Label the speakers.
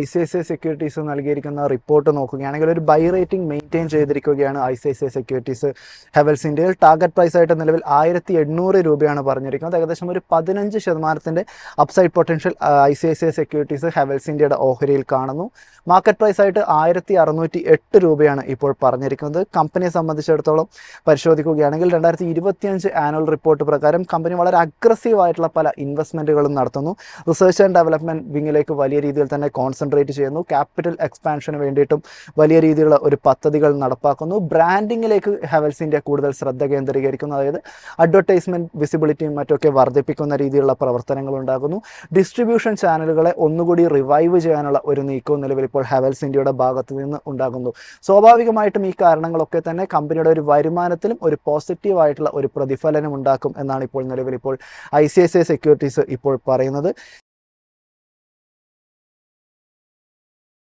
Speaker 1: ICICI securities നൽകിയിരിക്കുന്ന report നോക്കുകയാണെങ്കിൽ ഒരു ബൈ റേറ്റിംഗ് മെയിൻറ്റെയിൻ ചെയ്തിരിക്കുകയാണ് ICICI സെക്യൂരിറ്റീസ് ഹെവൽസ് ഇന്ത്യയിൽ. ടാർഗറ്റ് പ്രൈസ് ആയിട്ട് നിലവിൽ 1800 രൂപയാണ് പറഞ്ഞിരിക്കുന്നത്. ഏകദേശം ഒരു 15% upside potential ICICI securities Havells ഇന്ത്യയുടെ ഓഹരിയിൽ കാണുന്നു. മാർക്കറ്റ് പ്രൈസ് ആയിട്ട് 1608 രൂപയാണ് ഇപ്പോൾ പറഞ്ഞിരിക്കുന്നത്. കമ്പനിയെ സംബന്ധിച്ചിടത്തോളം പരിശോധിക്കുകയാണെങ്കിൽ 2025 ആനുവൽ റിപ്പോർട്ട് പ്രകാരം കമ്പനി വളരെ അഗ്രസീവ് ആയിട്ടുള്ള പല ഇൻവെസ്റ്റ്മെൻറ്റുകളും നടത്തുന്നു. റിസർച്ച് ആൻഡ് ഡെവലപ്മെൻറ്റ് വിങ്ങിലേക്ക് വലിയ രീതിയിൽ തന്നെ കോൺസെൻട്രേറ്റ് ചെയ്യുന്നു. ക്യാപിറ്റൽ എക്സ്പാൻഷന് വേണ്ടിയിട്ടും വലിയ രീതിയിലുള്ള ഒരു പദ്ധതികൾ നടപ്പാക്കുന്നു. ബ്രാൻഡിങ്ങിലേക്ക് ഹെവൽസ് ഇന്ത്യ കൂടുതൽ ശ്രദ്ധ കേന്ദ്രീകരിക്കുന്നു. അതായത് അഡ്വർടൈസ്മെൻറ്റ് വിസിബിലിറ്റിയും മറ്റൊക്കെ വർദ്ധിപ്പിക്കുന്ന രീതിയിലുള്ള പ്രവർത്തനങ്ങൾ ഉണ്ടാകുന്നു. ഡിസ്ട്രിബ്യൂഷൻ ചാനലുകളെ ഒന്നുകൂടി റിവൈവ് ചെയ്യാനുള്ള ഒരു നീക്കവും നിലവിൽ ഇപ്പോൾ ഹെവൽസ് ഇന്ത്യയുടെ ഭാഗത്ത് നിന്ന് ഉണ്ടാകുന്നു. സ്വാഭാവികമായിട്ടും ഈ കാരണങ്ങളൊക്കെ തന്നെ കമ്പനിയുടെ ഒരു വരുമാനത്തിലും ഒരു പോസിറ്റീവായിട്ടുള്ള ഒരു പ്രതിഫലനം ഉണ്ടാക്കും എന്നാണ് ഇപ്പോൾ നിലവിൽ ICICI സെക്യൂരിറ്റീസ് ഇപ്പോൾ പറയുന്നത്.